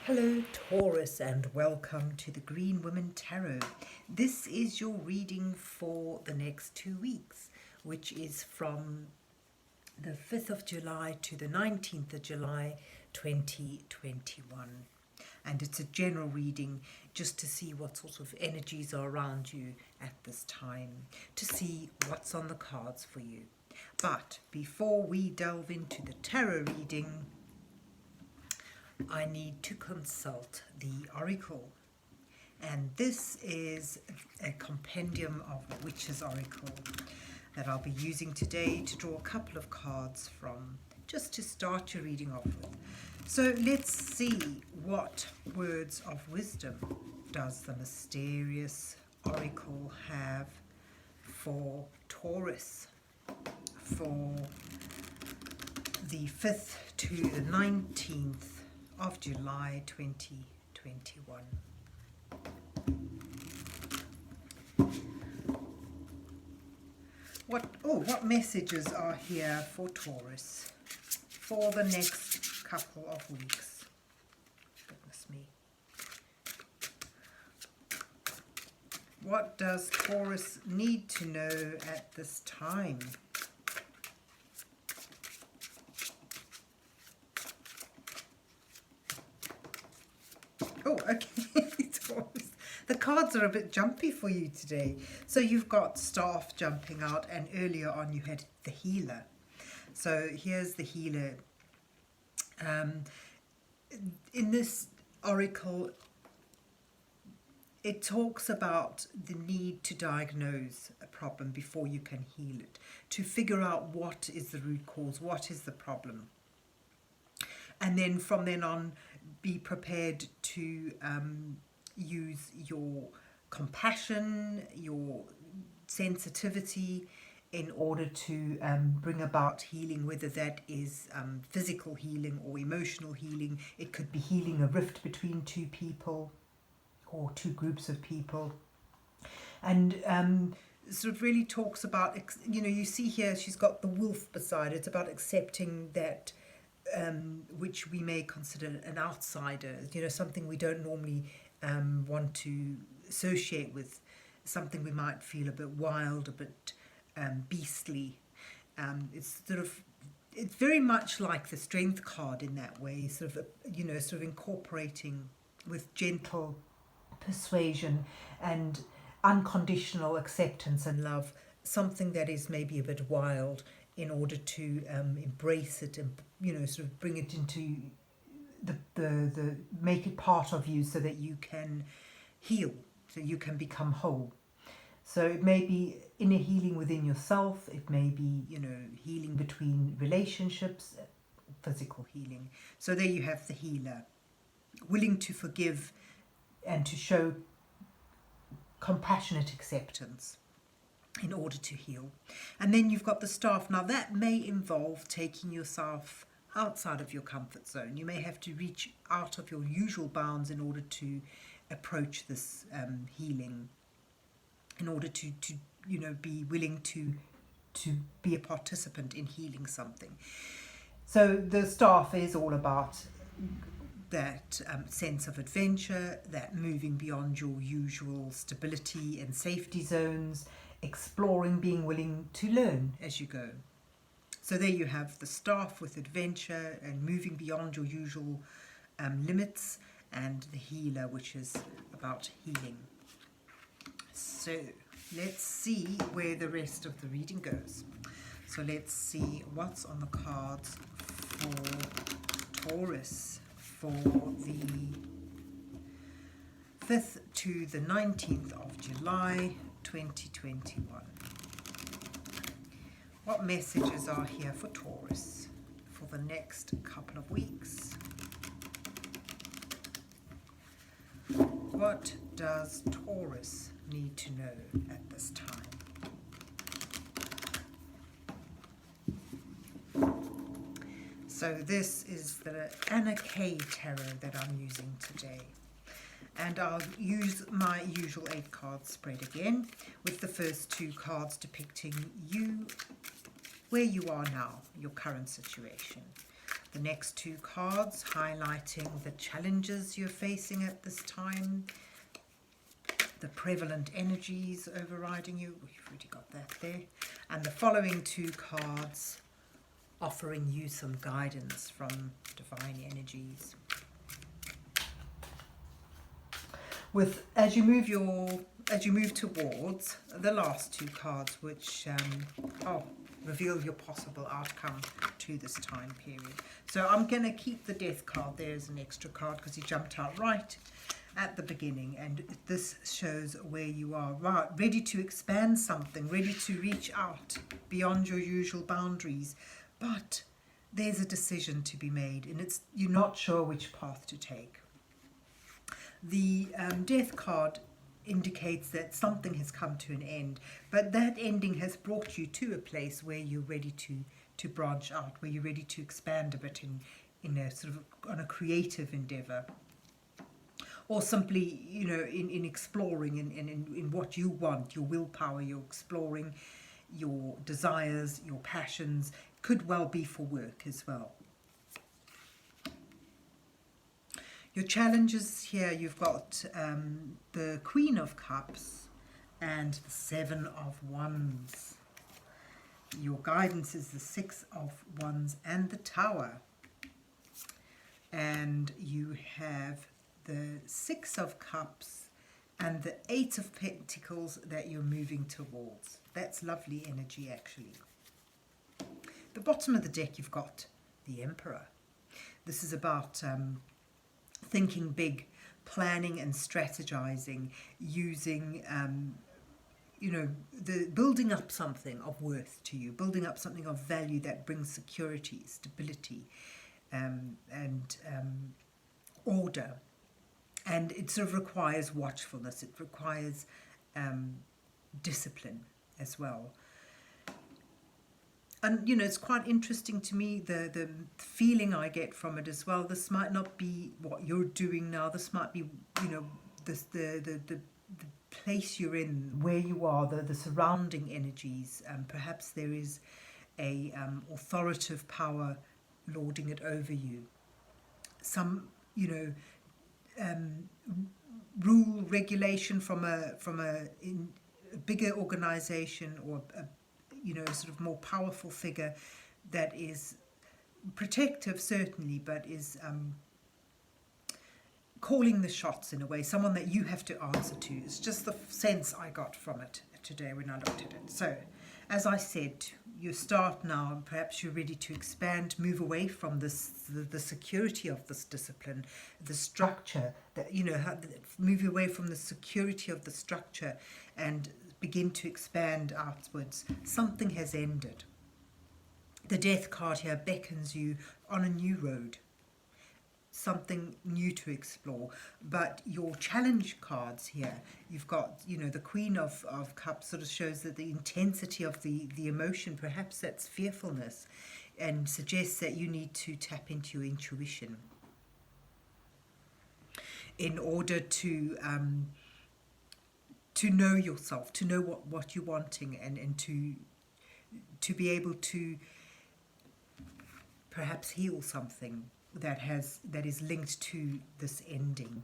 Hello Taurus and welcome to the Green Women Tarot. This is your reading for the next 2 weeks, which is from the 5th of July to the 19th of July 2021. And it's a general reading just to see what sort of energies are around you at this time, to see what's on the cards for you. But before we delve into the tarot reading, I need to consult the oracle, and this is a compendium of the Witch's Oracle that I'll be using today to draw a couple of cards from, just to start your reading off with. So let's see what words of wisdom does the mysterious oracle have for Taurus for the 5th to the 19th of July 2021. What messages are here for Taurus for the next couple of weeks? Goodness me. What does Taurus need to know at this time? Oh, okay. The cards are a bit jumpy for you today. So you've got Staff jumping out, and earlier on you had the Healer. So here's the Healer. In this oracle, it talks about the need to diagnose a problem before you can heal it, to figure out what is the root cause, what is the problem. And then from then on, be prepared to use your compassion, your sensitivity in order to bring about healing, whether that is physical healing or emotional healing. It could be healing a rift between two people or two groups of people. And sort of really talks about, you see here she's got the wolf beside it. It's about accepting that which we may consider an outsider, something we don't normally want to associate with, something we might feel a bit wild, a bit beastly. It's very much like the Strength card in that way, sort of incorporating with gentle persuasion and unconditional acceptance and love, something that is maybe a bit wild, in order to embrace it and sort of bring it into the make it part of you, so that you can heal, so you can become whole. So it may be inner healing within yourself, it may be healing between relationships, physical healing. So there you have the Healer, willing to forgive and to show compassionate acceptance in order to heal. And then you've got the Staff. Now that may involve taking yourself outside of your comfort zone. You may have to reach out of your usual bounds in order to approach this healing, in order to be willing to be a participant in healing something. So the Staff is all about that sense of adventure, that moving beyond your usual stability and safety zones, exploring, being willing to learn as you go. So there you have the Staff with adventure and moving beyond your usual limits, and the Healer, which is about healing. So let's see where the rest of the reading goes. So let's see what's on the cards for Taurus for the 5th to the 19th of July 2021. What messages are here for Taurus for the next couple of weeks? What does Taurus need to know at this time? So this is the Anna K Tarot that I'm using today. And I'll use my usual 8 card spread again, with the first 2 cards depicting you, where you are now, your current situation. The next two cards highlighting the challenges you're facing at this time, the prevalent energies overriding you. We've already got that there. And the following two cards offering you some guidance from divine energies. As you move towards the last two cards, which reveal your possible outcome to this time period. So I'm going to keep the Death card there as an extra card because he jumped out right at the beginning, and this shows where you are, right, ready to expand something, ready to reach out beyond your usual boundaries, but there's a decision to be made, and you're not sure which path to take. The Death card indicates that something has come to an end, but that ending has brought you to a place where you're ready to branch out, where you're ready to expand a bit in a sort of on a creative endeavor, or simply, you know, in exploring in what you want, your willpower, you're exploring your desires, your passions. Could well be for work as well. Your challenges here, you've got the Queen of Cups and the Seven of Wands. Your guidance is the Six of Wands and the Tower. And you have the Six of Cups and the Eight of Pentacles that you're moving towards. That's lovely energy, actually. The bottom of the deck, you've got the Emperor. This is about thinking big, planning and strategizing, using, building up something of worth to you, building up something of value that brings security, stability, and order. And it sort of requires watchfulness. It requires discipline as well. And, you know, it's quite interesting to me, the feeling I get from it as well. This might not be what you're doing now. This might be, you know, the place you're in, where you are, the surrounding energies. Perhaps there is a authoritative power lording it over you. Some, you know, rule, regulation from a bigger organization, or a sort of more powerful figure that is protective, certainly, but is calling the shots in a way, someone that you have to answer to. It's just the sense I got from it today when I looked at it. So, as I said, you start now, and perhaps you're ready to expand, move away from the security of this discipline, the structure, that, you know, move away from the security of the structure and begin to expand outwards. Something has ended. The Death card here beckons you on a new road, something new to explore. But your challenge cards here, you've got, you know, the Queen of Cups sort of shows that the intensity of the emotion, perhaps that's fearfulness, and suggests that you need to tap into your intuition in order to know yourself, to know what you're wanting, and to be able to perhaps heal something that is linked to this ending.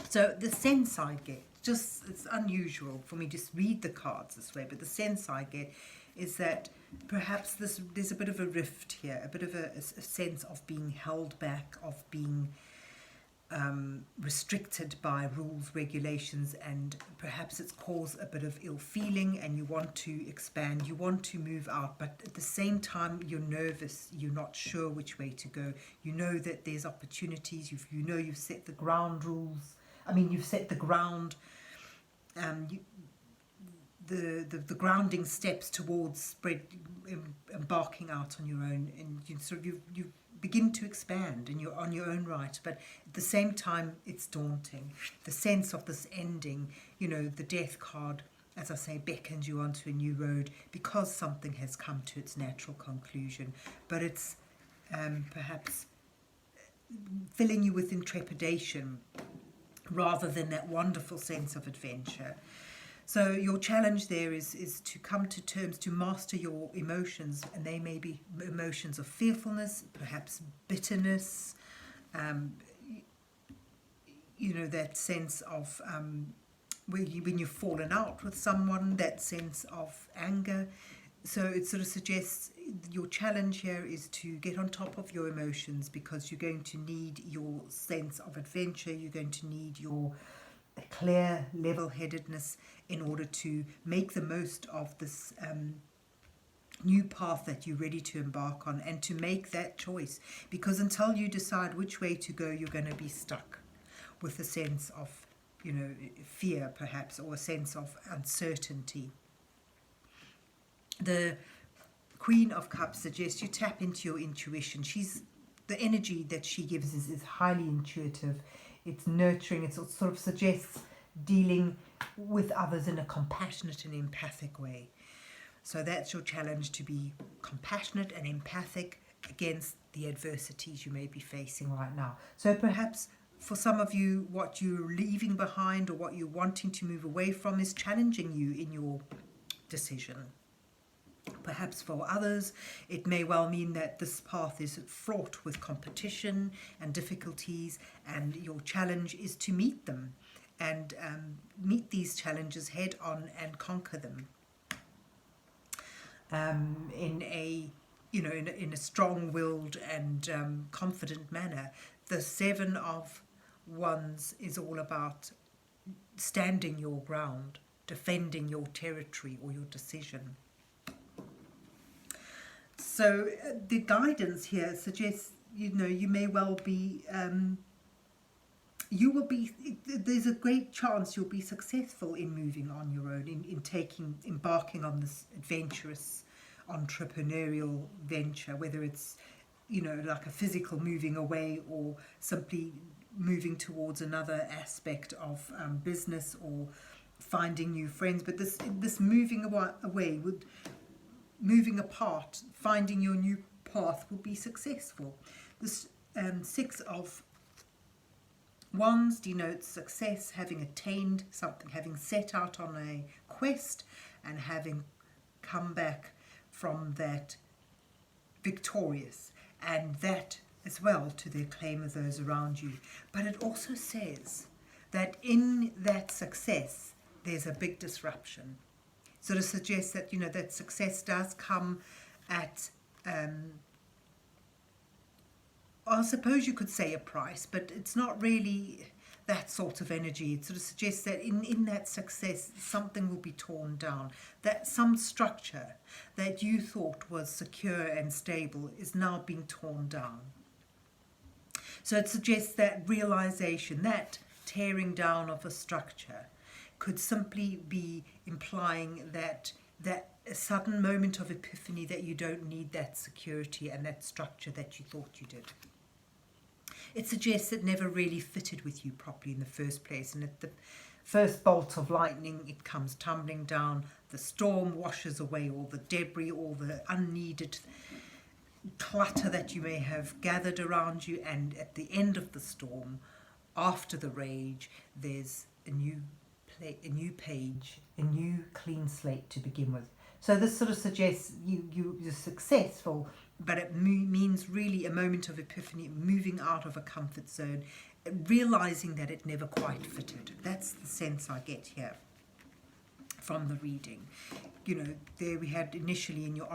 So the sense I get, it's unusual for me to just read the cards this way, but the sense I get is that perhaps there's a bit of a rift here, a bit of a sense of being held back, of being restricted by rules, regulations, and perhaps it's caused a bit of ill feeling, and you want to expand, you want to move out, but at the same time you're nervous, you're not sure which way to go. You know that there's opportunities, you've set the ground rules, you've set the ground, the grounding steps towards embarking out on your own, and you begin to expand, and you're on your own right, but at the same time it's daunting. The sense of this ending, you know, the Death card, as I say, beckons you onto a new road because something has come to its natural conclusion, but it's perhaps filling you with intrepidation rather than that wonderful sense of adventure. So your challenge there is to come to terms, to master your emotions, and they may be emotions of fearfulness, perhaps bitterness, um, that sense of when you've fallen out with someone, that sense of anger. So it sort of suggests your challenge here is to get on top of your emotions, because you're going to need your sense of adventure, you're going to need your clear level-headedness in order to make the most of this new path that you're ready to embark on, and to make that choice, because until you decide which way to go, you're going to be stuck with a sense of fear perhaps, or a sense of uncertainty. The Queen of Cups suggests you tap into your intuition. The energy that she gives is highly intuitive. It's nurturing. It sort of suggests dealing with others in a compassionate and empathic way. So that's your challenge, to be compassionate and empathic against the adversities you may be facing right now. So perhaps for some of you, what you're leaving behind or what you're wanting to move away from is challenging you in your decision. Perhaps for others, it may well mean that this path is fraught with competition and difficulties, and your challenge is to meet them and meet these challenges head on and conquer them in a strong-willed and confident manner. The Seven of Wands is all about standing your ground, defending your territory or your decision. So the guidance here suggests, you may well be, there's a great chance you'll be successful in moving on your own, in embarking on this adventurous entrepreneurial venture, whether it's, like a physical moving away, or simply moving towards another aspect of business, or finding new friends. But this moving away would... Moving apart, finding your new path will be successful. This Six of Wands denotes success, having attained something, having set out on a quest and having come back from that victorious, and that as well to the acclaim of those around you. But it also says that in that success there's a big disruption. Sort of suggests that that success does come at I suppose you could say a price, but it's not really that sort of energy. It sort of suggests that in that success something will be torn down, that some structure that you thought was secure and stable is now being torn down. So it suggests that realization, that tearing down of a structure, could simply be implying that a sudden moment of epiphany that you don't need that security and that structure that you thought you did. It suggests it never really fitted with you properly in the first place, and at the first bolt of lightning it comes tumbling down. The storm washes away all the debris, all the unneeded clutter that you may have gathered around you, and at the end of the storm, after the rage, there's a new page, a new clean slate to begin with. So this sort of suggests you're successful, but it means really a moment of epiphany, moving out of a comfort zone, realizing that it never quite fitted. That's the sense I get here from the reading. There we had initially in your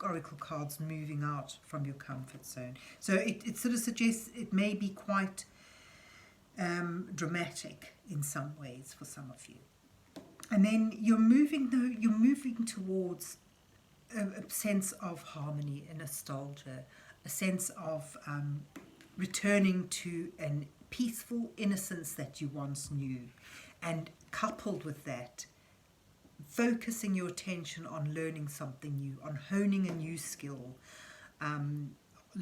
oracle cards, moving out from your comfort zone. So it sort of suggests it may be quite dramatic in some ways for some of you. And then you're moving towards a sense of harmony and nostalgia, a sense of returning to a peaceful innocence that you once knew, and coupled with that, focusing your attention on learning something new, on honing a new skill,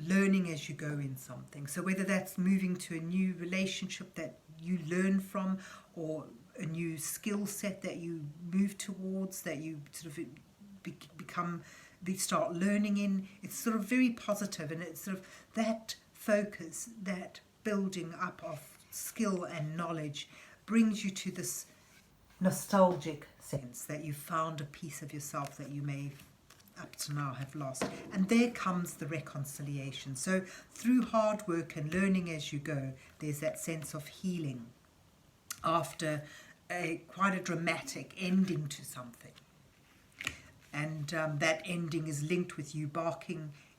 learning as you go in something. So whether that's moving to a new relationship that you learn from, or a new skill set that you move towards, that you sort of start learning in, it's sort of very positive, and it's sort of that focus, that building up of skill and knowledge brings you to this nostalgic sense that you found a piece of yourself that you may up to now have lost. And there comes the reconciliation. So through hard work and learning as you go, there's that sense of healing after quite a dramatic ending to something. And that ending is linked with you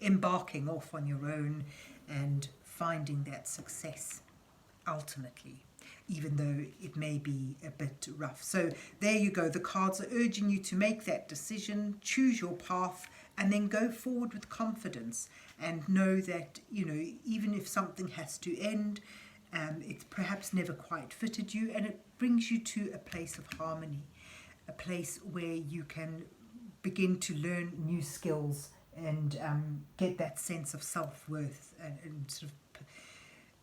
embarking off on your own and finding that success ultimately, even though it may be a bit rough. So there you go. The cards are urging you to make that decision, choose your path, and then go forward with confidence and know that, you know, even if something has to end, it's perhaps never quite fitted you, and it brings you to a place of harmony, a place where you can begin to learn new skills and get that sense of self-worth and sort of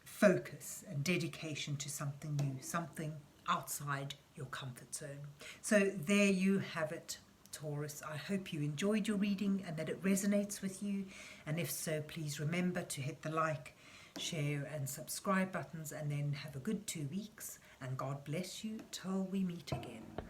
focus and dedication to something new, something outside your comfort zone. So there you have it, Taurus. I hope you enjoyed your reading and that it resonates with you. And if so, please remember to hit the like, share and subscribe buttons, and then have a good 2 weeks. And God bless you till we meet again.